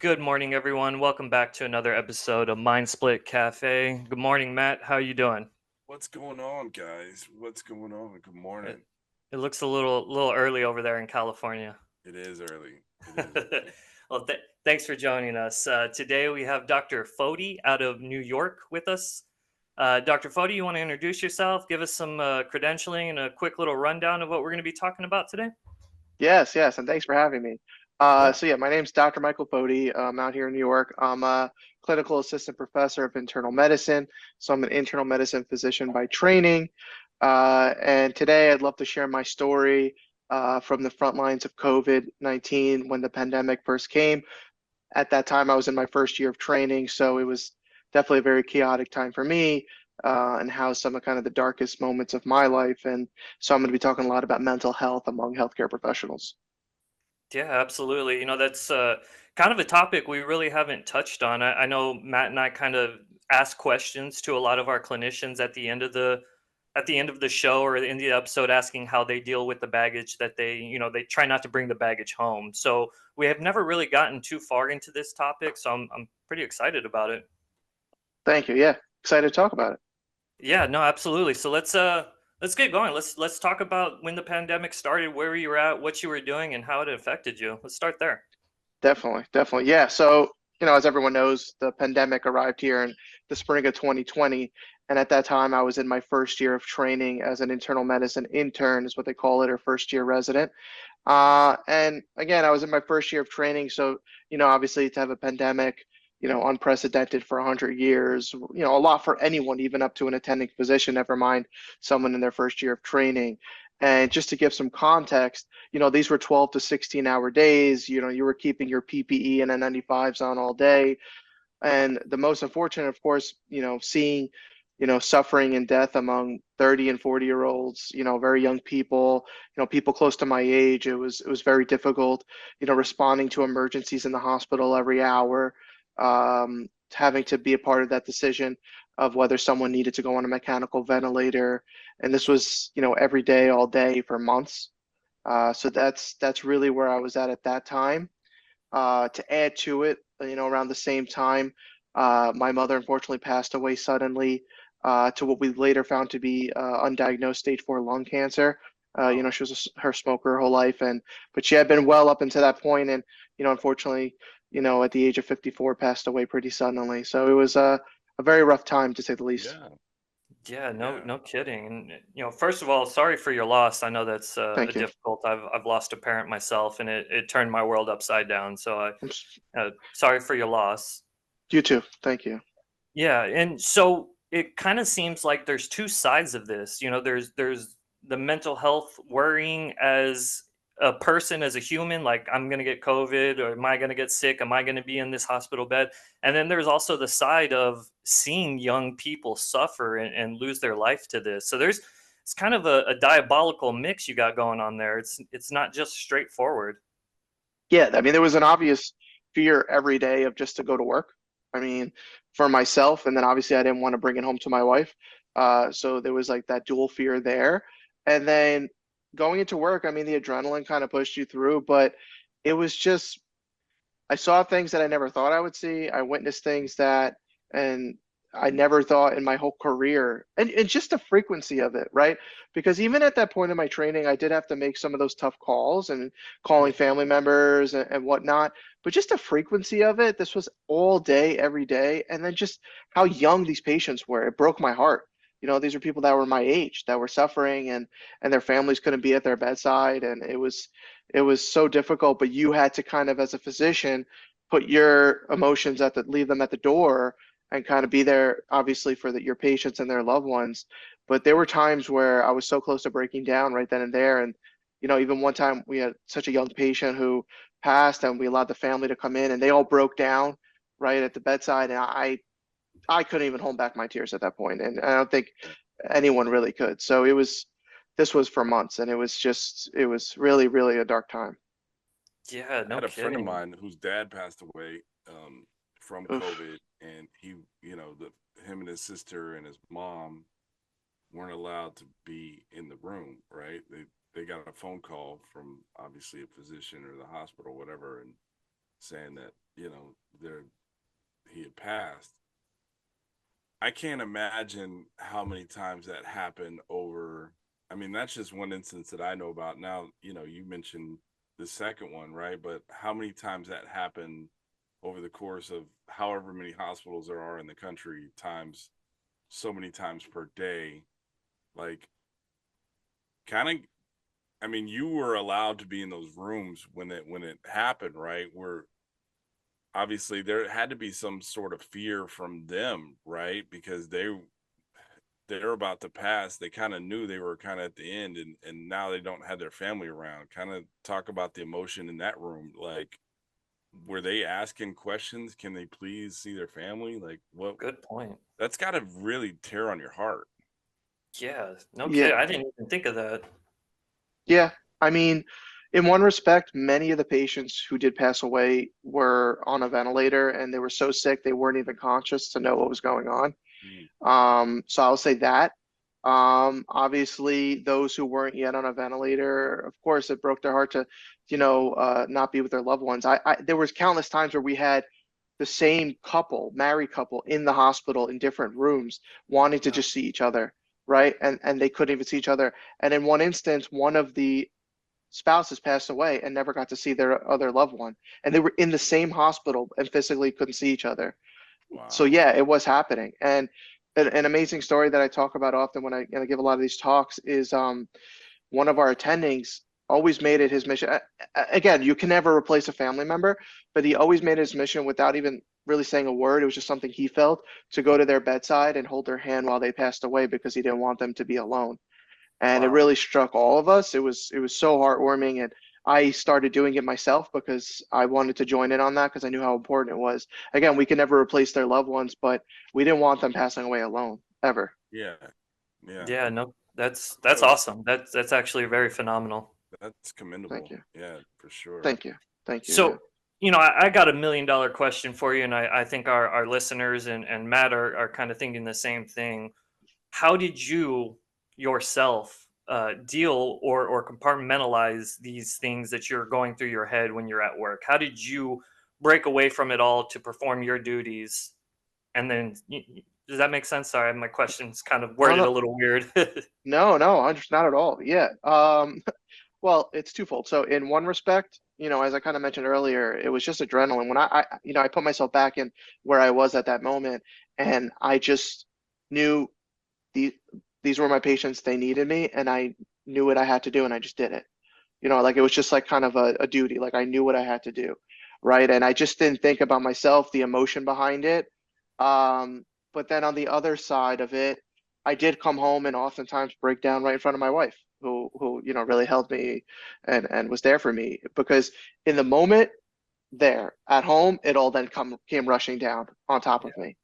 Good morning, everyone. Welcome back to another episode of Mind Split Cafe. Good morning, Matt. How are you doing? What's going on, guys? What's going on? Good It, morning. it looks a little early over there in California. It is early. It is early. Well, thanks for joining us. Today we have Dr. Foti out of New York with us. Dr. Foti, you want to introduce yourself, give us some credentialing and a quick little rundown of what we're going to be talking about today? Yes, yes, and thanks for having me. Yeah. My name's Dr. Michael Foti. I'm out here in New York. I'm a clinical assistant professor of internal medicine, so I'm an internal medicine physician by training. And today I'd love to share my story from the front lines of COVID-19 when the pandemic first came. At that time, I was in my first year of training, so it was definitely a very chaotic time for me, and how some of kind of the darkest moments of my life. And so I'm going to be talking a lot about mental health among healthcare professionals. Yeah, absolutely. That's kind of a topic we really haven't touched on. I know Matt and I kind of ask questions to a lot of our clinicians at the end of the show or in the episode, asking how they deal with the baggage that they try not to bring the baggage home. So we have never really gotten too far into this topic, so I'm pretty excited about it. Thank you. Yeah, excited to talk about it. Yeah, no, absolutely. So let's get going. Let's talk about when the pandemic started, where you were at, what you were doing, and how it affected you. Let's start there. Definitely, definitely. Yeah. So, as everyone knows, the pandemic arrived here in the spring of 2020. And at that time, I was in my first year of training as an internal medicine intern, is what they call it, or first year resident. And again, I was in my first year of training. So, obviously to have a pandemic, unprecedented for 100 years, a lot for anyone, even up to an attending physician, never mind someone in their first year of training. And just to give some context, these were 12 to 16-hour days. You were keeping your PPE and N95s on all day. And the most unfortunate, of course, seeing, suffering and death among 30 and 40-year olds, very young people, people close to my age. It was very difficult, responding to emergencies in the hospital every hour, having to be a part of that decision of whether someone needed to go on a mechanical ventilator. And this was, every day, all day for months. So that's really where I was at that time. To add to it, around the same time, my mother unfortunately passed away suddenly, to what we later found to be undiagnosed stage 4 lung cancer. Wow. She was her smoker her whole life, and but she had been well up until that point, and unfortunately, at the age of 54, passed away pretty suddenly. So it was a very rough time to say the least. Yeah. Yeah, no, Yeah. no kidding. And first of all, sorry for your loss. I know that's a Thank you. difficult. I've lost a parent myself, and it turned my world upside down. So I'm, sorry for your loss. you too. Thank you. Yeah, and so it kind of seems like there's two sides of this. There's the mental health worrying as a person, as a human, like I'm gonna get COVID, or am I gonna get sick? Am I gonna be in this hospital bed? And then there's also the side of seeing young people suffer and lose their life to this. So it's kind of a diabolical mix you got going on there. It's not just straightforward. Yeah, I mean, there was an obvious fear every day of just to go to work. I mean, for myself, and then obviously I didn't want to bring it home to my wife. So there was like that dual fear there. And then going into work, I mean, the adrenaline kind of pushed you through, but it was just I saw things that I never thought I would see. I witnessed things that, and I never thought in my whole career, and just the frequency of it, right? Because even at that point in my training, I did have to make some of those tough calls and calling Yeah. family members and whatnot. But just the frequency of it, this was all day, every day. And then just how young these patients were, it broke my heart. These are people that were my age that were suffering, and their families couldn't be at their bedside. And it was so difficult, but you had to kind of, as a physician, put your emotions leave them at the door and kind of be there, obviously, for your patients and their loved ones. But there were times where I was so close to breaking down right then and there. And, even one time we had such a young patient who passed, and we allowed the family to come in, and they all broke down right at the bedside. And I couldn't even hold back my tears at that point. And I don't think anyone really could. So this was for months, and it was really, really a dark time. Yeah, I no had a friend of kidding. mine whose dad passed away from Oof. COVID, and him and his sister and his mom weren't allowed to be in the room. Right? They got a phone call from obviously a physician or the hospital, whatever, and saying that, he had passed. I can't imagine how many times that happened over. I mean, that's just one instance that I know about. Now, you mentioned the second one, right? But how many times that happened over the course of however many hospitals there are in the country, times so many times per day, like kind of. I mean, you were allowed to be in those rooms when it happened, right? Where obviously there had to be some sort of fear from them, right? Because they're about to pass. They kind of knew they were kind of at the end, and now they don't have their family around. Kind of talk about the emotion in that room. Like, were they asking questions? Can they please see their family? Like, what? Good point. That's got to really tear on your heart. Yeah, no Yeah. kid. I didn't even think of that. Yeah. I mean, in one respect, many of the patients who did pass away were on a ventilator and they were so sick they weren't even conscious to know what was going on. Mm. So I'll say that. Obviously, those who weren't yet on a ventilator, of course, it broke their heart to, not be with their loved ones. There was countless times where we had the same couple, married couple, in the hospital in different rooms, wanting to Yeah. just see each other, right? And they couldn't even see each other. And in one instance, one of the spouses passed away and never got to see their other loved one, and they were in the same hospital and physically couldn't see each other. So Wow. yeah, it was happening. And an amazing story that I talk about often when I give a lot of these talks is one of our attendings always made it his mission. Again, you can never replace a family member, but he always made it his mission without even really saying a word. It was just something he felt, to go to their bedside and hold their hand while they passed away, because he didn't want them to be alone. And it Wow. really struck all of us. It was so heartwarming, and I started doing it myself because I wanted to join in on that, because I knew how important it was. Again, we can never replace their loved ones, but we didn't want them passing away alone, ever. Yeah. Yeah. Yeah, no, That that's was awesome. That's actually very phenomenal. that's Thank commendable. you. Yeah, for sure. Thank you. Thank you. Yeah. So, I got $1 million question for you, and I think our listeners and Matt are kind of thinking the same thing. How did you yourself deal or compartmentalize these things that you're going through your head when you're at work? How did you break away from it all to perform your duties? And then, does that make sense? Sorry, my question's kind of No, worded no, a little weird. no, not at all. Yeah. Well, it's twofold. So in one respect, as I kind of mentioned earlier, it was just adrenaline. When I put myself back in where I was at that moment, and I just knew the, these were my patients, they needed me, and I knew what I had to do, and I just did it. Like it was just like kind of a duty. Like I knew what I had to do, right? And I just didn't think about myself, the emotion behind it. But then on the other side of it, I did come home and oftentimes break down right in front of my wife, who really helped me and was there for me, because in the moment there at home, it all then came rushing down on top Yeah. of me.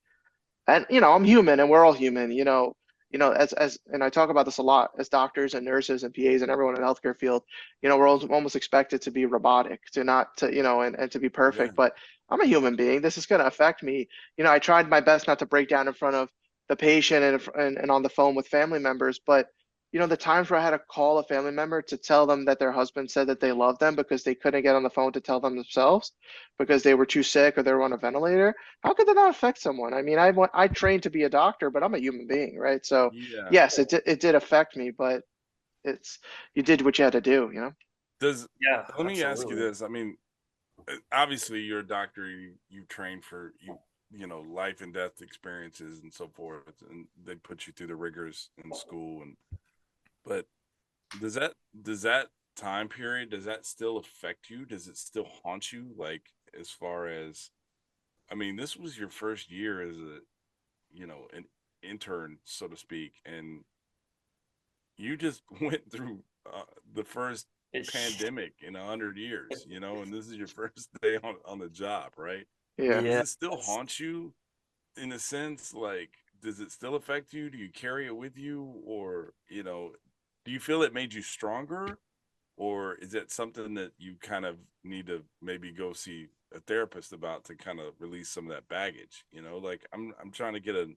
And I'm human, and we're all human. As and I talk about this a lot, as doctors and nurses and PAs and everyone in the healthcare field, we're almost expected to be robotic, to not to and to be Yeah. perfect. But I'm a human being. This is going to affect me. I tried my best not to break down in front of the patient and on the phone with family members, but the times where I had to call a family member to tell them that their husband said that they love them, because they couldn't get on the phone to tell them themselves because they were too sick or they were on a ventilator. How could that not affect someone? I mean, I trained to be a doctor, but I'm a human being, right? So Yeah. yes, it did affect me, but it's you did what you had to do. Does Yeah, Let me ask you absolutely. this. I mean, obviously you're a doctor, you train for life and death experiences and so forth, and they put you through the rigors in school, but does that time period, does that still affect you? Does it still haunt you, like, as far as, I mean, this was your first year as an intern, so to speak, and you just went through the first It's- pandemic in 100 years, and this is your first day on the job, right? Yeah. Does yeah. it still haunt you in a sense? Like, does it still affect you? Do you carry it with you, or do you feel it made you stronger, or is it something that you kind of need to maybe go see a therapist about to kind of release some of that baggage? Like, I'm trying to get an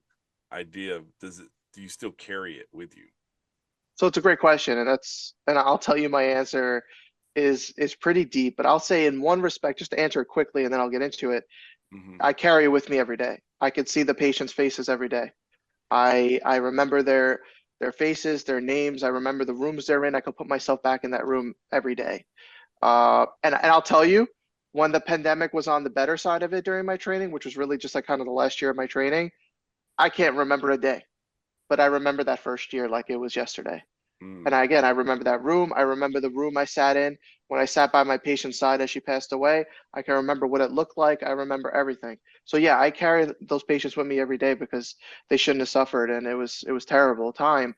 idea of, do you still carry it with you? So it's a great question, and I'll tell you my answer is pretty deep, but I'll say in one respect, just to answer it quickly, and then I'll get into it. Hmm. I carry it with me every day. I could see the patients' faces every day. I remember their faces, their names. I remember the rooms they're in. I could put myself back in that room every day. And I'll tell you, when the pandemic was on the better side of it during my training, which was really just like kind of the last year of my training, I can't remember a day, but I remember that first year like it was yesterday. And Mm. again, I remember that room. I remember the room I sat in when I sat by my patient's side as she passed away. I can remember what it looked like. I remember everything. So yeah, I carry those patients with me every day because they shouldn't have suffered, and it was terrible time.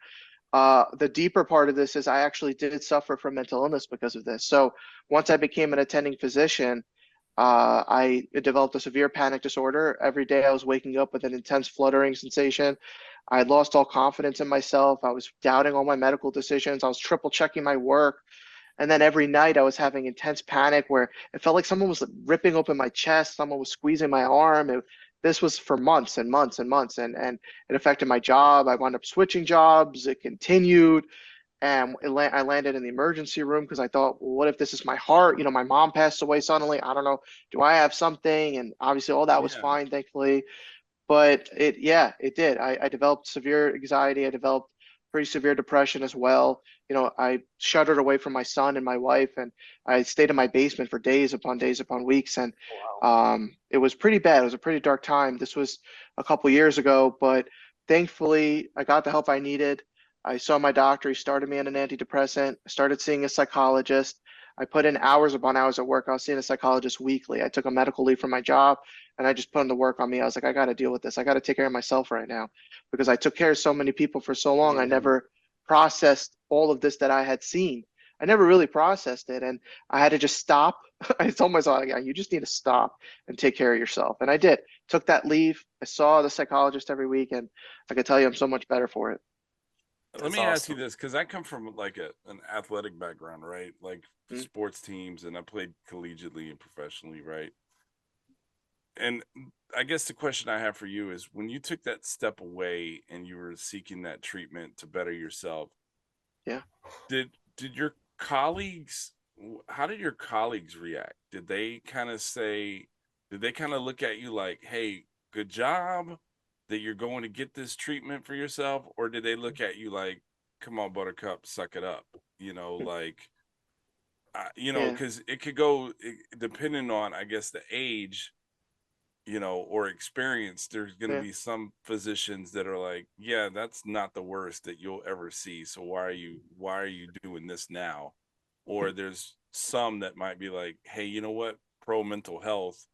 The deeper part of this is I actually did suffer from mental illness because of this. So once I became an attending physician, I developed a severe panic disorder. Every day I was waking up with an intense fluttering sensation. I lost all confidence in myself. I was doubting all my medical decisions. I was triple checking my work. And then every night I was having intense panic where it felt like someone was ripping open my chest, someone was squeezing my arm. This was for months and months and months, and it affected my job. I wound up switching jobs. It continued, and I landed in the emergency room because I thought, well, what if this is my heart? You know, my mom passed away suddenly. I don't know. Do I have something? And obviously, all that was Yeah. fine, thankfully. But yeah, it did. I developed severe anxiety. I developed pretty severe depression as well. You know, I shuttered away from my son and my wife, and I stayed in my basement for days upon weeks. And Wow. it was pretty bad. It was a pretty dark time. This was a couple years ago, but thankfully, I got the help I needed. I saw my doctor. He started me on an antidepressant. I started seeing a psychologist. I put in hours upon hours of work. I was seeing a psychologist weekly. I took a medical leave from my job and I just put in the work on me. I was like, I got to deal with this. I got to take care of myself right now because I took care of so many people for so long. I Hmm. never processed all of this that I had seen. I never really processed it. And I had to just stop. I told myself, yeah, you just need to stop and take care of yourself. And I did. Took that leave. I saw the psychologist every week, and I can tell you I'm so much better for it. Let That's me ask you awesome. this, because I come from like an athletic background, right? Like Mm. sports teams, and I played collegiately and professionally, right? And I guess the question I have for you is, when you took that step away and you were seeking that treatment to better yourself, Yeah. did your colleagues, how did your colleagues react? Did they kind of say, did they kind of look at you like, hey, good job that you're going to get this treatment for yourself? Or did they look at you like, come on, buttercup, suck it up? Like, Yeah. because it could go, depending on, I guess, the age, or experience. There's going to Yeah. be some physicians that are like, yeah, that's not the worst that you'll ever see. So why are you doing this now? Or there's some that might be like, hey, you know what? Pro mental health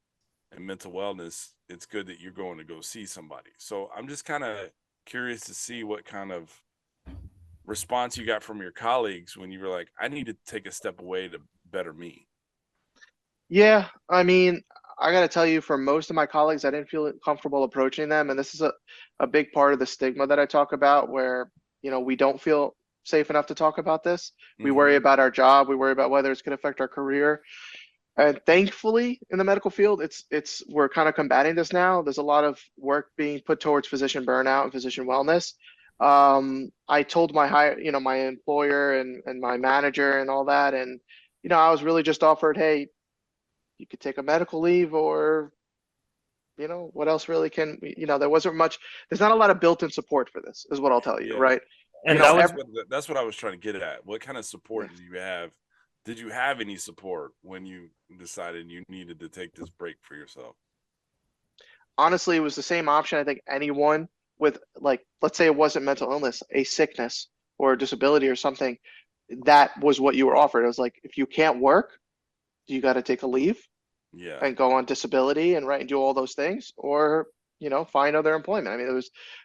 and mental wellness, it's good that you're going to go see somebody. So I'm just kind of curious to see what kind of response you got from your colleagues when you were like, I need to take a step away to better me. Yeah, I mean, I got to tell you, for most of my colleagues, I didn't feel comfortable approaching them. And this is a big part of the stigma that I talk about, where, we don't feel safe enough to talk about this. We worry Mm-hmm. about our job. We worry about whether it's going to affect our career. And thankfully, in the medical field, we're kind of combating this now. There's a lot of work being put towards physician burnout and physician wellness. I told my employer and my manager and all that, and I was really just offered, hey, you could take a medical leave, or what else really can there wasn't much. There's not a lot of built-in support for this, is what I'll tell you, Yeah. right? I And guess that that's was Every, what I was trying to get at. What kind of yeah. support did you have? Did you have any support when you decided you needed to take this break for yourself? Honestly, it was the same option. I think anyone with, like, let's say it wasn't mental illness, a sickness or a disability or something, that was what you were offered. It was like, if you can't work, you got to take a leave Yeah. and go on disability and do all those things, or find other employment. I mean,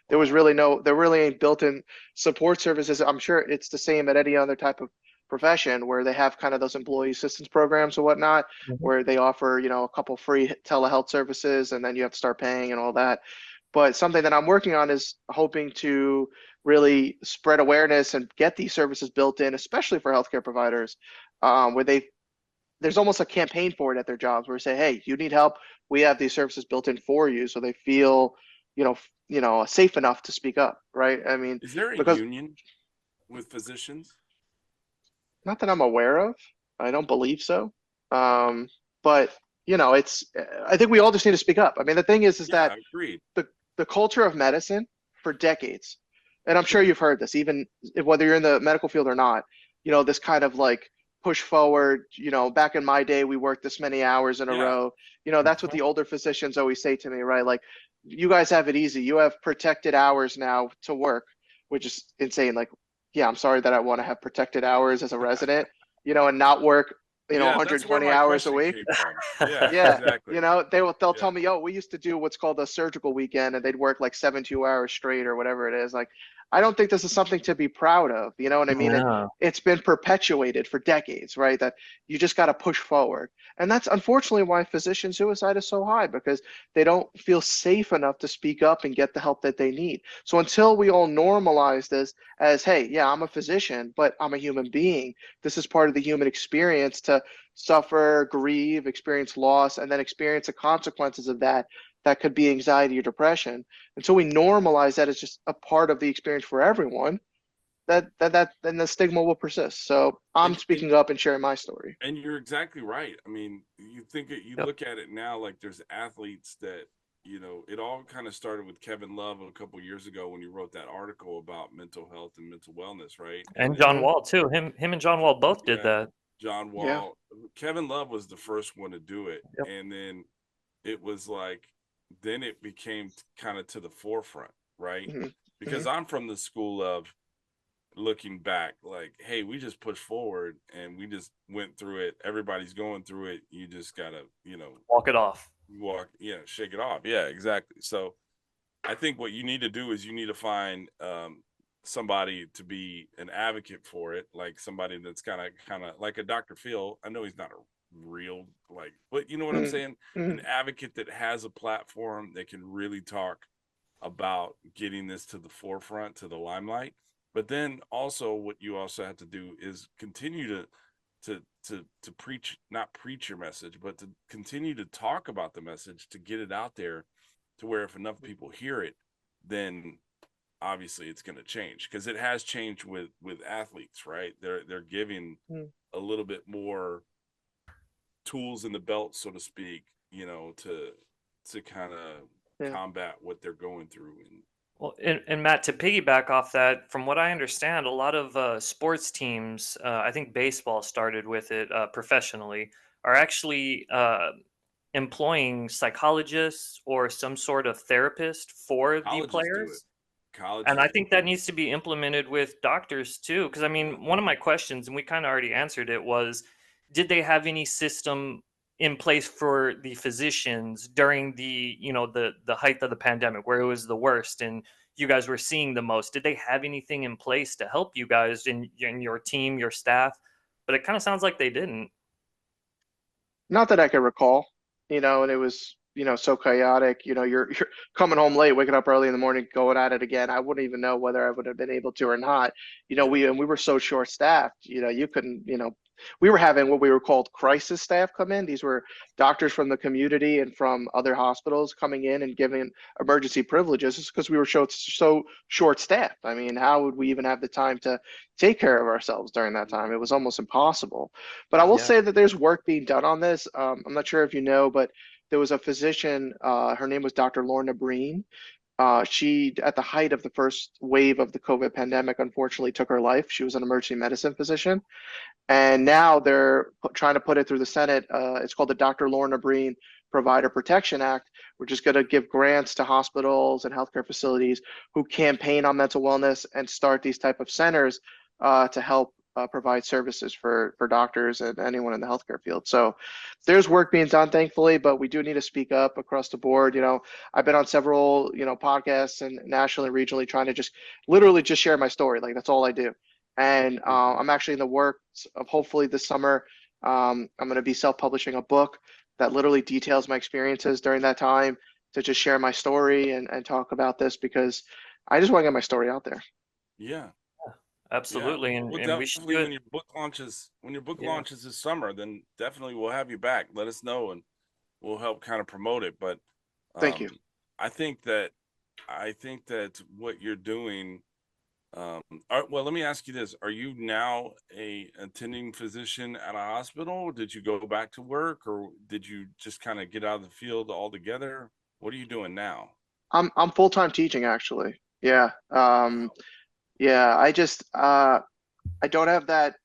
there was really no there really ain't built-in support services. I'm sure it's the same at any other type of profession where they have kind of those employee assistance programs or whatnot, Mhm. where they offer a couple free telehealth services, and then you have to start paying and all that. But something that I'm working on is hoping to really spread awareness and get these services built in, especially for healthcare providers, where there's almost a campaign for it at their jobs, where we say, hey, you need help, we have these services built in for you, so they feel safe enough to speak up, right? I mean, Is there a because union with physicians? not that I'm aware of. I don't believe so. But I think we all just need to speak up. I mean, the thing is Yeah, that agreed. the culture of medicine for decades, and I'm sure you've heard this, even whether you're in the medical field or not, this kind of like push forward, back in my day, we worked this many hours in a Yeah. row. That's what the older physicians always say to me, right? Like, you guys have it easy. You have protected hours now to work, which is insane. Like, yeah, I'm sorry that I want to have protected hours as a resident, and not work, Yeah, that's where 120 my hours a question week. came from. Yeah, Yeah, exactly. they'll Yeah. tell me, "Oh, we used to do what's called a surgical weekend, and they'd work like 72 hours straight or whatever it is." Like, I don't think this is something to be proud of. You know what I mean? No. It's been perpetuated for decades, right? That you just got to push forward, and that's unfortunately why physician suicide is so high, because they don't feel safe enough to speak up and get the help that they need. So until we all normalize this as, hey, yeah, I'm a physician, but I'm a human being. This is part of the human experience to suffer, grieve, experience loss, and then experience the consequences of that. That could be anxiety or depression. Until we normalize that as just a part of the experience for everyone, that then the stigma will persist. So I'm And speaking up and sharing my story. and you're exactly right. I mean, you Yep. look at it now, like there's athletes that, it all kind of started with Kevin Love a couple years ago when he wrote that article about mental health and mental wellness, right? And And then, John Hmm. Wall too. Him and John Wall both did yeah, that. John Yeah. Wall, Kevin Love was the first one to do it. Yep. And then it was like, then it became kind of to the forefront, right? Hmm. Hmm. Because I'm from the school of looking back, like, hey, we just pushed forward and we just went through it. Everybody's going through it. You just gotta, Walk it off. walk, shake it off. Yeah, exactly. So I think what you need to do is you need to find somebody to be an advocate for it, like somebody that's kind of like a Dr. Phil. I know he's not a real like, but you know what I'm Hmm. saying? An Hmm. advocate that has a platform that can really talk about getting this to the forefront, to the limelight. But then also what you also have to do is continue to preach, not preach your message, but to continue to talk about the message, to get it out there, to where if enough people hear it, then obviously it's going to change, because it has changed with athletes, right? They're giving Hmm. a little bit more tools in the belt, so to speak, to kind of Yeah. combat what they're going through. And Well, and Matt, to piggyback off that, from what I understand, a lot of sports teams, I think baseball started with it professionally, are actually employing psychologists or some sort of therapist for the colleges do it. players. And Colleges I do think that needs to be implemented with doctors too. Because I it. Yeah. mean, one of my questions, and we kind of already answered it, was did they have any system in place for the physicians during the height of the pandemic where it was the worst and you guys were seeing the most? Did they have anything in place to help you guys in your team, your staff? But it kind of sounds like they didn't. Not that I can recall, and it was, so chaotic. You're coming home late, waking up early in the morning, going at it again. I wouldn't even know whether I would have been able to or not. Yeah. We were so short staffed, you couldn't, we were having what we were called crisis staff come in. These were doctors from the community and from other hospitals coming in and giving emergency privileges just because we were so short staffed. I mean, how would we even have the time to take care of ourselves during that time? It was almost impossible. But I will Yeah. say that there's work being done on this. I'm not sure if you know, but there was a physician. Her name was Dr. Lorna Breen. She, at the height of the first wave of the COVID pandemic, unfortunately took her life. She was an emergency medicine physician, and now they're trying to put it through the Senate. It's called the Dr. Lorna Breen Provider Protection Act, which is going to give grants to hospitals and healthcare facilities who campaign on mental wellness and start these type of centers to help provide services for doctors and anyone in the healthcare field. So there's work being done, thankfully, but we do need to speak up across the board. I've been on several, podcasts and nationally, regionally, trying to just literally just share my story. Like, that's all I do. And I'm actually in the works of, hopefully this summer, I'm going to be self-publishing a book that literally details my experiences during that time, to just share my story and talk about this, because I just want to get my story out there. Yeah. Yeah. Absolutely. Well, And we should definitely do it. when your book Yeah. launches this summer, then definitely we'll have you back. Let us know and we'll help kind of promote it. But Thank you. um I think that what you're doing All right, well, let me ask you this. Are you now a attending physician at a hospital? Did you go back to work, or did you just kind of get out of the field altogether? What are you doing now? I'm full-time teaching actually. Yeah. Yeah, I don't have that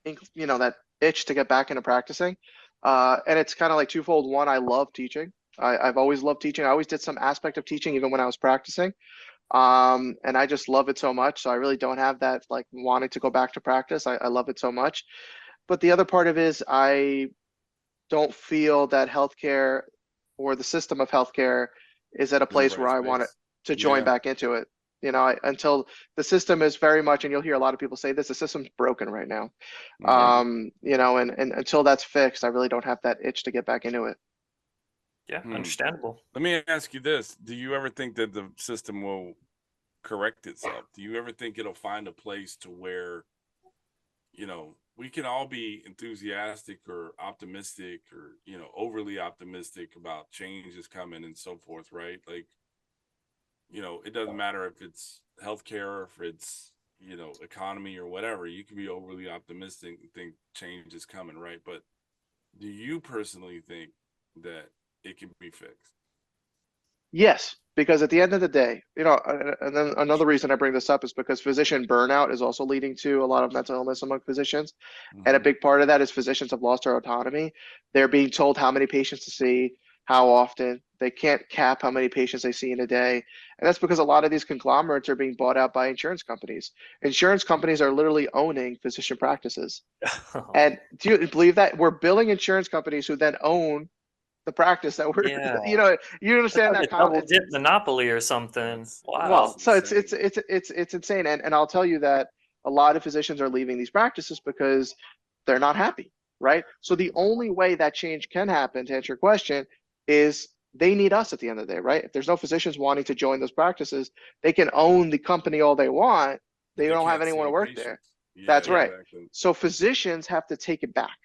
that itch to get back into practicing. And it's kind of like twofold. One, I love teaching. I've always loved teaching. I always did some aspect of teaching even when I was practicing. And I just love it so much. So I really don't have that like wanting to go back to practice. I love it so much. But the other part of it is I don't feel that healthcare or the system of healthcare is at a In the place where right I want space? to join Yeah. back into it. Until the system is very much, and you'll hear a lot of people say this, the system's broken right now. Hmm. And until that's fixed, I really don't have that itch to get back into it. Yeah, Hmm. understandable. Let me ask you this. Do you ever think that the system will correct itself? Do you ever think it'll find a place to where, we can all be enthusiastic or optimistic or, overly optimistic about change is coming and so forth, right? Like, it doesn't matter if it's healthcare or if it's, economy or whatever. You can be overly optimistic and think change is coming, right? But do you personally think that it can be fixed? Yes, because at the end of the day, and then another reason I bring this up is because physician burnout is also leading to a lot of mental illness among physicians. And a Hmm. big part of that is physicians have lost their autonomy. They're being told how many patients to see, how often. They can't cap how many patients they see in a day. And that's because a lot of these conglomerates are being bought out by insurance companies. Insurance companies are literally owning physician practices. And do you believe that? We're billing insurance companies who then own the practice that we're, Yeah, you it's understand like that a double it's dip monopoly or something. That's well, Wow. so it's insane. it's insane, and I'll tell you that a lot of physicians are leaving these practices because they're not happy, right? So the only way that change can happen, to answer your question, is they need us at the end of the day, right? If there's no physicians wanting to join those practices, they can own the company all they want. But They they don't have can't see anyone to any work there. patients. Yeah, That's Yeah. right. exactly. So physicians have to take it back.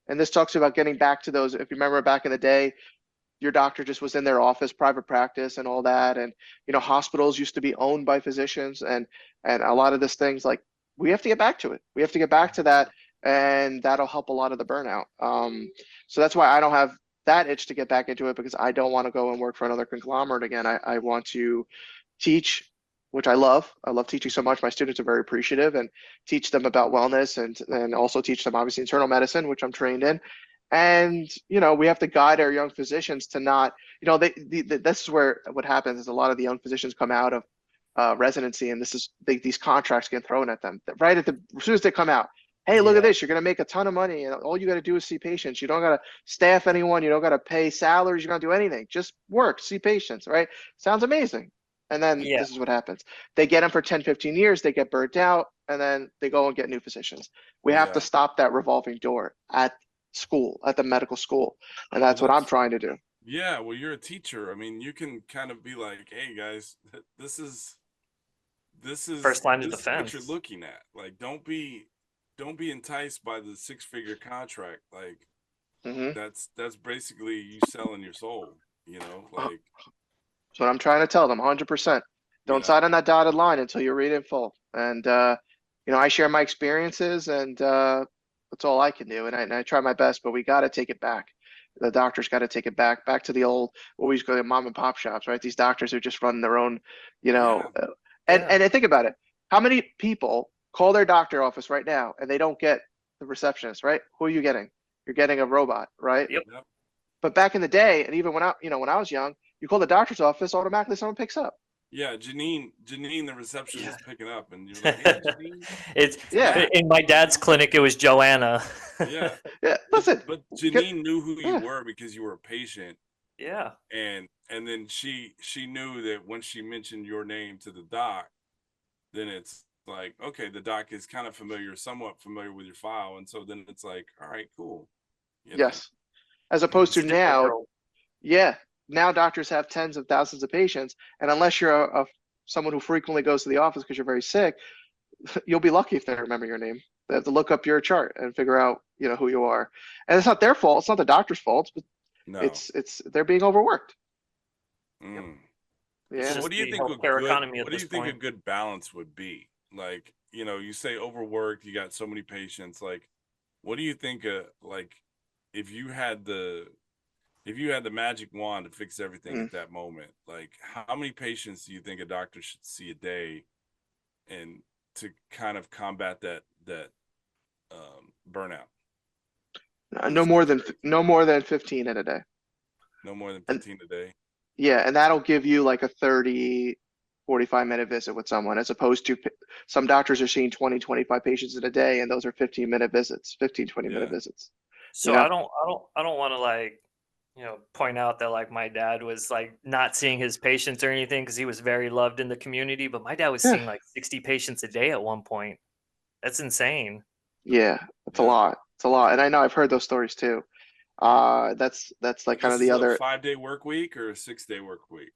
And this talks about getting back to those. If you remember back in the day, your doctor just was in their office, private practice and all that. And hospitals used to be owned by physicians, and a lot of these things, like, we have to get back to it. We have to get back to that, and that'll help a lot of the burnout. So that's why I don't have that itch to get back into it, because I don't want to go and work for another conglomerate again. I want to teach, which I love. I love teaching so much. My students are very appreciative, and teach them about wellness, and also teach them obviously internal medicine, which I'm trained in. And we have to guide our young physicians to not, this is where what happens is a lot of the young physicians come out of residency, and these contracts get thrown at them right as soon as they come out. Hey, look at Yeah. this! You're gonna make a ton of money, and all you got to do is see patients. You don't gotta staff anyone. You don't gotta pay salaries. You don't do anything. Just work, see patients. Right? Sounds amazing. And then Yeah. this is what happens. They get them for 10, 15 years. They get burnt out, and then they go and get new physicians. We have to Yeah. stop that revolving door at school, at the medical school. And Well, that's what I'm trying to do. yeah, well, you're a teacher. I mean, you can kind of be like, hey guys, this is this is First line of this is what you're defense. looking at. Like, don't be enticed by the six-figure contract. Like, Hmm. that's basically you selling your soul, That's like, what I'm trying to tell them, 100%. Don't yeah. sign on that dotted line until you read it in full. And, I share my experiences, and that's all I can do. And I try my best, but we got to take it back. The doctors got to take it back to the old, what we used to go to mom and pop shops, right? These doctors who just run their own, you Yeah. know, uh, and, Yeah. and I think about it. How many people call their doctor office right now and they don't get the receptionist, right? Who are you getting? You're getting a robot, right? Yep. Yep. But back in the day, and even when I was young, you call the doctor's office, automatically someone picks up. Yeah, Janine, the receptionist Yeah. is picking up, and you're like, "Hey, Janine, It's it's Yeah, Matt." in my dad's clinic. It was Joanna. Yeah, yeah. but Listen, but get, Janine knew who you yeah, were because you were a patient, Yeah. and then she knew that when she mentioned your name to the doc, then it's like, okay, the doc is kind of familiar, somewhat familiar with your file, and so then it's like, all right, cool, you know. yes. As opposed It's to a different now, world. yeah, now doctors have tens of thousands of patients, and unless you're someone who frequently goes to the office because you're very sick, you'll be lucky if they remember your name. They have to look up your chart and figure out, who you are. And it's not their fault. It's not the doctor's fault, but No. it's they're being overworked. Yep. Mm. It's So Yeah. just what do you the think a healthcare good economy at what do this you think a point. good balance would be? Like, you say overworked, you got so many patients. Like, what do you think? Like, if you had the magic wand to fix everything Mm. at that moment, like, how many patients do you think a doctor should see a day, and to kind of combat that burnout or No more than frustration? no more than 15 in a day. No more than And 15 a day. yeah, and that'll give you like a 30, 45-minute visit with someone, as opposed to some doctors are seeing 20, 25 patients in a day, and those are 15-minute visits, 15, 20-minute Yeah. visits. So Yeah. I don't want to like, point out that like my dad was like not seeing his patients or anything because he was very loved in the community, but my dad was Yeah. seeing like 60 patients a day at one point. That's insane. Yeah. It's a Yeah. lot. It's a lot. And I know I've heard those stories too. That's like And kind this of is the a other, 5-day work week or a 6-day work week?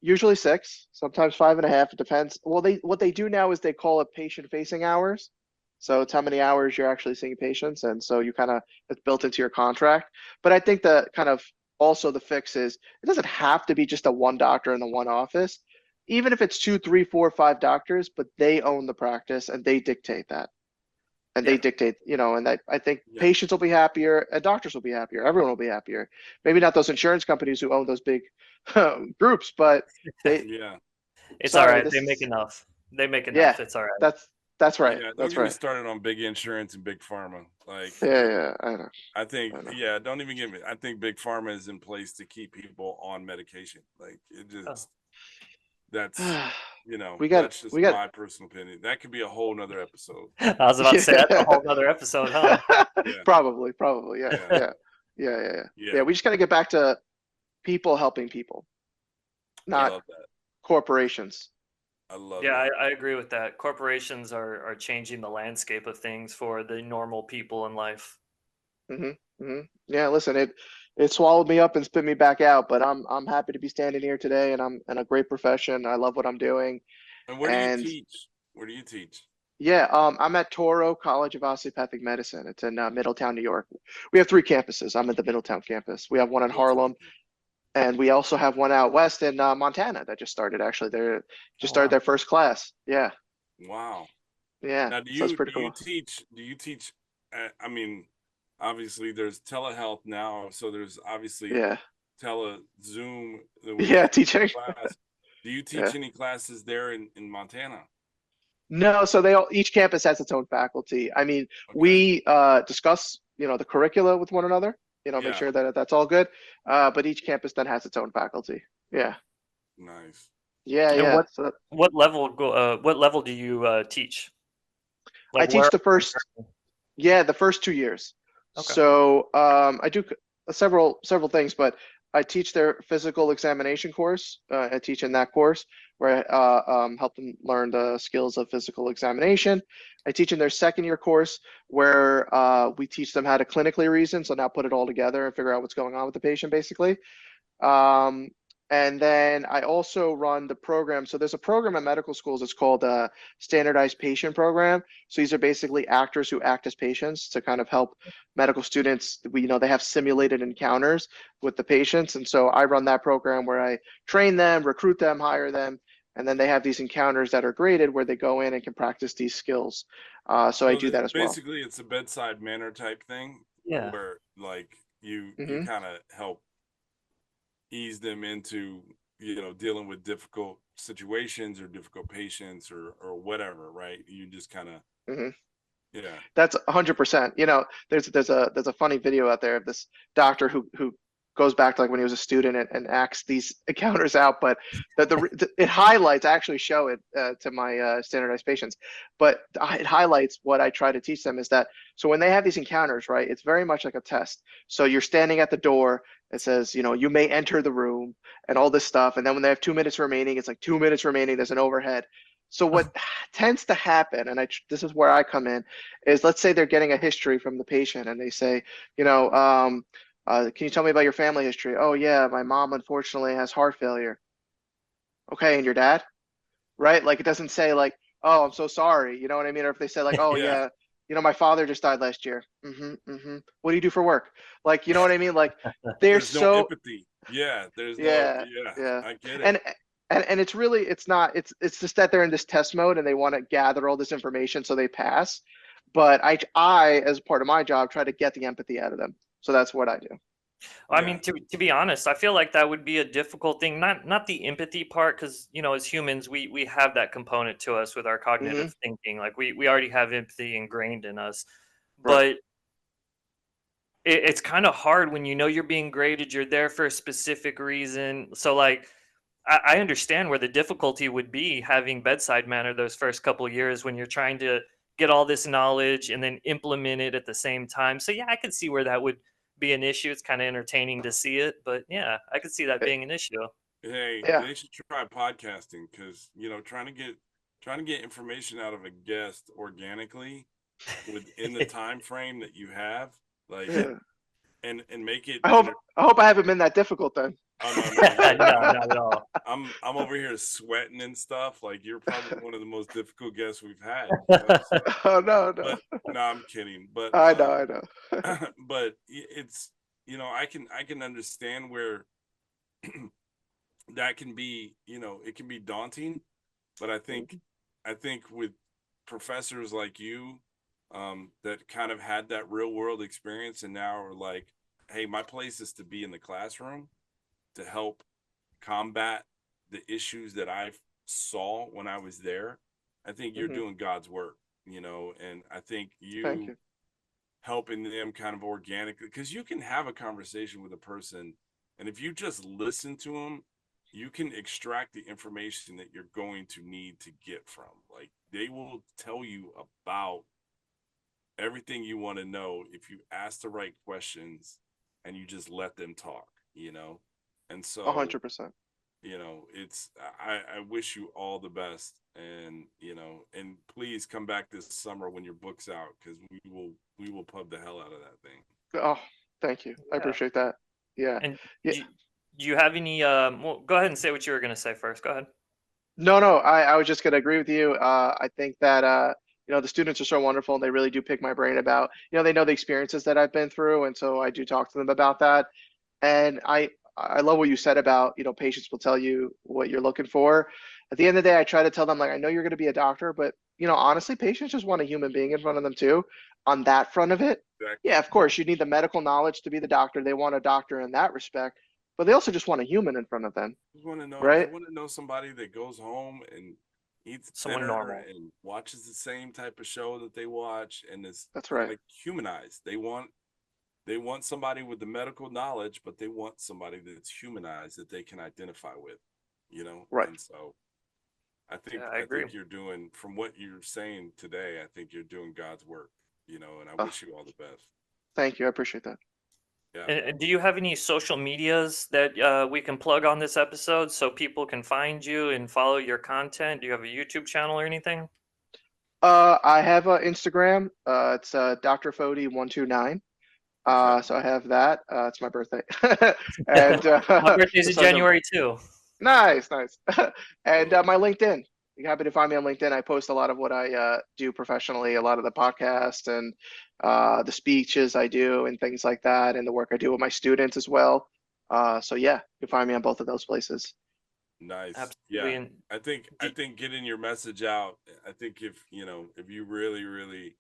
usually 6, sometimes 5.5. It depends. Well, what they do now is they call it patient facing hours. So it's how many hours you're actually seeing patients. And so you kind of, it's built into your contract. But I think the kind of also the fix is it doesn't have to be just a one doctor in the one office. Even if it's two, three, four, five doctors, but they own the practice and they dictate that. And they Yeah. dictate, and I think Yeah. patients will be happier and doctors will be happier. Everyone will be happier. Maybe not those insurance companies who own those big groups, but they, It's all sorry, right. this They make is, enough. They make yeah, enough. It's all right. that's right. Yeah, don't That's get me right. started on big insurance and big pharma. Like, Yeah, yeah, I think, I know. yeah, don't even get me. I think big pharma is in place to keep people on medication. Like, it Oh. just, that's, We got, that's just we got, my personal opinion. That could be a whole nother episode. I was about to say that's a yeah, whole nother episode, huh? Yeah. probably, yeah, Yeah. yeah, yeah. Yeah. Yeah, we just got to get back to people helping people, I not love that. corporations. I love Yeah, that. I agree with that. Corporations are changing the landscape of things for the normal people in life. Yeah, listen, it swallowed me up and spit me back out, but I'm happy to be standing here today, and I'm in a great profession. I love what I'm doing, And where do you and teach? Where do you teach? yeah, I'm at Toro College of Osteopathic Medicine. It's in Middletown, New York. We have 3 campuses. I'm at the Middletown campus. We have one in Middletown. Harlem, and we also have one out west in Montana that just started. Actually, they just Oh started wow. their first class. Yeah, Wow. yeah. Now, So it's pretty do you cool. teach? I mean, obviously there's telehealth now, so there's obviously Yeah, Zoom where you yeah. can take Teaching. a class. Do you teach Yeah. any classes there in Montana? No, so each campus has its own faculty. I mean, Okay. we discuss, the curricula with one another, make Yeah. sure that that's all good. But each campus then has its own faculty. Yeah. Nice. Yeah, And yeah. So what level do you teach? I Like where? teach the first 2 years. Okay. So I do several things, but I teach their physical examination course. I teach in that course where I help them learn the skills of physical examination. I teach in their second year course where we teach them how to clinically reason. So now put it all together and figure out what's going on with the patient, basically. Um, and then I also run the program. So there's a program at medical schools. It's called a standardized patient program. So these are basically actors who act as patients to kind of help medical students. They have simulated encounters with the patients. And so I run that program where I train them, recruit them, hire them. And then they have these encounters that are graded where they go in and can practice these skills. So I So do that as well. basically, it's a bedside manner type thing Yeah. where, like, you hmm kind of help ease them into dealing with difficult situations or difficult patients or whatever, right? You just kind of, hmm yeah. That's 100%. There's a funny video out there of this doctor who goes back to like when he was a student and acts these encounters out, but it highlights. I actually show it to my standardized patients, but it highlights what I try to teach them is that so when they have these encounters, right, it's very much like a test. So you're standing at the door. It says, you may enter the room and all this stuff, and then when they have 2 minutes remaining, it's like 2 minutes remaining. There's an overhead. So what tends to happen, and this is where I come in is let's say they're getting a history from the patient and they say, can you tell me about your family history? Oh, yeah, my mom unfortunately has heart failure. Okay, and your dad? Right? Like it doesn't say like, oh, I'm so sorry. You know what I mean? Or if they say like, oh, Yeah. yeah, my father just died last year. What do you do for work? Like, you know what I mean? Like they're There's no so, empathy. Yeah, there's no, yeah, yeah, yeah. I get And it. And it's really, it's just that they're in this test mode and they want to gather all this information so they pass. But I as part of my job try to get the empathy out of them. So that's what I do. I Yeah. mean, to be honest, I feel like that would be a difficult thing. Not the empathy part, because as humans, we have that component to us with our Hmm. cognitive thinking. Like we already have empathy ingrained in us, Right. but it's kind of hard when you're being graded. You're there for a specific reason. So like, I understand where the difficulty would be having bedside manner those first couple years when you're trying to get all this knowledge and then implement it at the same time. So yeah, I could see where that would be an issue. It's kind of entertaining to see it, but yeah, I could see that Eh, being an issue. Hey, Yeah. they should try podcasting because trying to get information out of a guest organically within the time frame that you have, like, Yeah. and make it I hope I hope I haven't been that difficult then. oh no, No, not at all. I'm over here sweating and stuff. Like you're probably one of the most difficult guests we've had. So, Oh no, no. but no, I'm kidding. But I know. but it's I can understand where that can be, it can be daunting, but I think with professors like you, that kind of had that real world experience and now are like, hey, my place is to be in the classroom to help combat the issues that I saw when I was there. I think you're Hmm. doing God's work, and I think Thank you you. helping them kind of organically, because you can have a conversation with a person, and if you just listen to them, you can extract the information that you're going to need to get from. Like they will tell you about everything you want to know if you ask the right questions and you just let them talk. And so 100%. it's I wish you all the best, and and please come back this summer when your book's out because we will pub the hell out of that thing. Oh, thank you. I Yeah. appreciate that. Yeah. And Yeah. do you have any? Well, go ahead and say what you were going to say first. Go ahead. No, no, I was just gonna agree with you. I think that the students are so wonderful and they really do pick my brain about, they know the experiences that I've been through, and so I do talk to them about that. And I love what you said about, patients will tell you what you're looking for. At the end of the day, I try to tell them, like, I know you're gonna be a doctor, but honestly, patients just want a human being in front of them too. On that front of it, Exactly. yeah, of course, you need the medical knowledge to be the doctor. They want a doctor in that respect, but they also just want a human in front of them, They right? want to know somebody that goes home and eats Someone dinner normal. and watches the same type of show that they watch and is That's right. like humanized. They want somebody with the medical knowledge, but they want somebody that's humanized that they can identify with. Right. And so I think Yeah, I I agree. think you're doing, from what you're saying today, I think you're doing God's work, and I Oh, wish you all the best. thank you. I appreciate that. Yeah. And do you have any social medias that we can plug on this episode so people can find you and follow your content? Do you have a YouTube channel or anything? I have Instagram. It's Dr. Foti 129. Okay. So I have that. It's my birthday, and My birthday's in so I know. January too. Nice, nice. And Cool. my LinkedIn. You're happy to find me on LinkedIn. I post a lot of what I do professionally, a lot of the podcast and the speeches I do and things like that, and the work I do with my students as well. So yeah, you can find me on both of those places. Nice. Absolutely. Yeah. And I think I do, think getting your message out, I think if you really, really,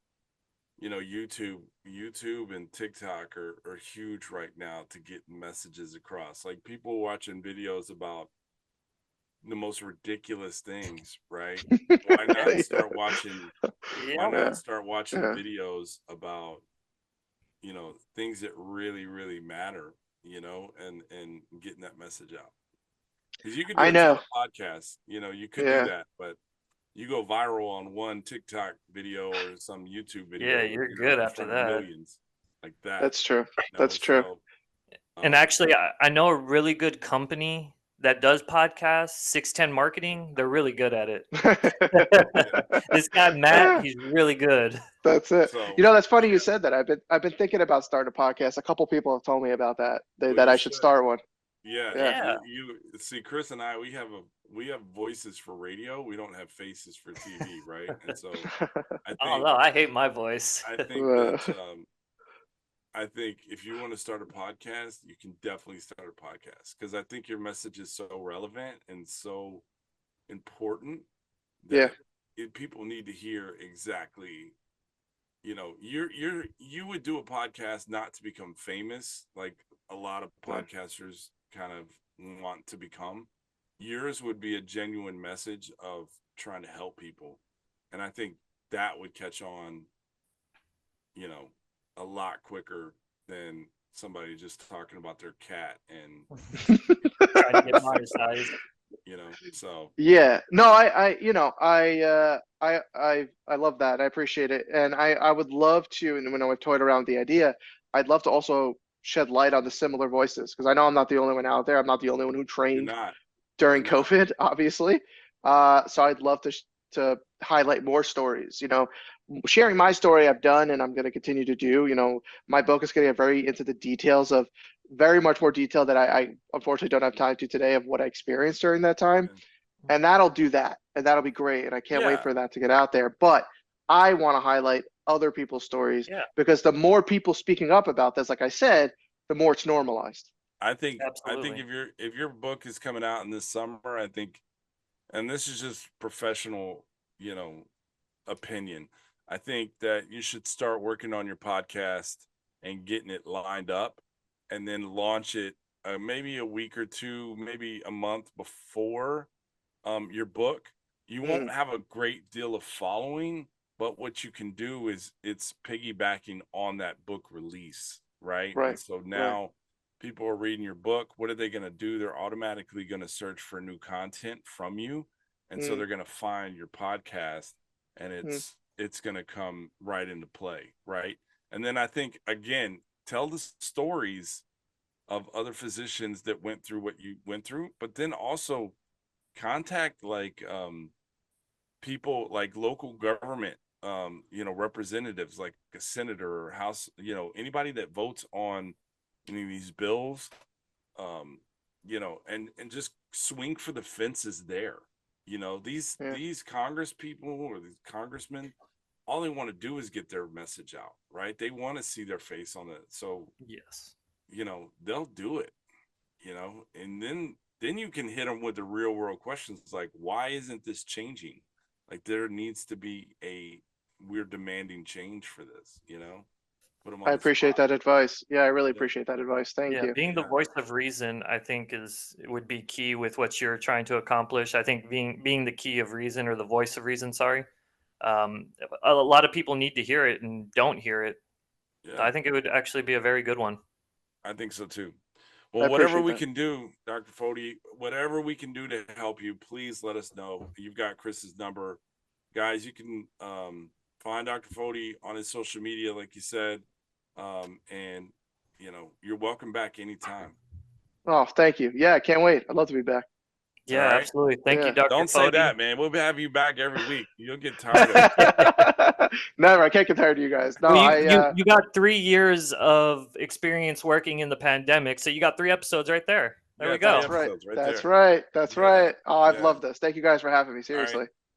YouTube and TikTok are huge right now to get messages across. Like people watching videos about the most ridiculous things, right? Why not Yeah, start watching why yep. not yeah, start watching yeah. videos about, things that really, really matter, and getting that message out. Because you could do I a ton know. of podcasts, you could do Yeah, that, but you go viral on one TikTok video or some YouTube Yeah, video, you're good in after front of that. millions like that, that's true. That's true. so And um actually, I know a really good company that does podcasts, 610 Marketing. They're really good at it. yeah, This guy Matt, Yeah, he's really good. that's it. so That's funny you yeah, said that. I've been thinking about starting a podcast. A couple people have told me about that. well, That you I should should. start one. Yeah, Yeah. Yeah. you see, Chris and I, we have voices for radio. We don't have faces for TV, right? And so I Oh think no, I hate my voice. I think that I think if you want to start a podcast, you can definitely start a podcast, because I think your message is so relevant and so important Yeah. that people need to hear exactly. You would do a podcast not to become famous, like a lot of Right. podcasters kind of want to become. Yours would be a genuine message of trying to help people, and I think that would catch on, you know, a lot quicker than somebody just talking about their cat and Trying to get monetized. so Yeah, no, I love that. I appreciate it, and I would love to. And when I've toyed around with the idea, I'd love to also shed light on the similar voices, because I know I'm not the only one out there. I'm not the only one who you're trained not you're during not COVID, obviously. So I'd love to highlight more stories. Sharing my story I've done, and I'm going to continue to do. My book is going to get very into the details of very much more detail that I unfortunately don't have time to today of what I experienced during that time, and that'll do that, and that'll be great, and I can't wait yeah. for that to get out there. But I want to highlight other people's stories, Yeah, because the more people speaking up about this, like I said, the more it's normalized. I think absolutely. if your book is coming out in this summer, I think, and this is just professional, you know, opinion, I think that you should start working on your podcast and getting it lined up, and then launch it maybe a week or two, maybe a month before your book. You won't Mm, have a great deal of following, but what you can do is it's piggybacking on that book release, right? And right, so right. now people are reading your book. What are they going to do? They're automatically going to search for new content from you, and so Mm, they're going to find your podcast, and mm, it's going to come right into play, right? And then I think, again, tell the stories of other physicians that went through what you went through, but then also contact like people like local government, representatives, like a senator or house, anybody that votes on any of these bills, um and just swing for the fences there. these yeah. these congress people or these congressmen, all they want to do is get their message out, right? They want to see their face on it, so Yes. they'll do it, and then you can hit them with the real world questions, like, why isn't this changing? Like, there needs to be we're demanding change for this, put them I on the appreciate spot. that advice. Yeah, I really Yeah, appreciate that advice. Thank Yeah, you. being the yeah, voice of reason, I think would be key with what you're trying to accomplish. I think being the key of reason, or the voice of reason, sorry. Um, a lot of people need to hear it and don't hear it. yeah. I think it would actually be a very good one. I think so too. I Well, whatever appreciate we that. can do, Dr. Foti, whatever we can do to help you, please let us know. You've got Chris's number. Guys, you can find Dr. Foti on his social media, like you said. And, you're welcome back anytime. Oh, thank you. Yeah, I can't wait. I'd love to be back. All Yeah, right. absolutely. Thank you, Yeah. Dr. Don't say Foti. that, man. We'll have you back every week. You'll get tired of it. Never. I can't get tired of you guys. No, Well, you got 3 years of experience working in the pandemic, so you got 3 episodes right there. There Yeah, we three go. that's right. episodes right That's there. right. That's Yeah. right. Oh, I've Yeah. loved this. Thank you guys for having me. All right. Seriously.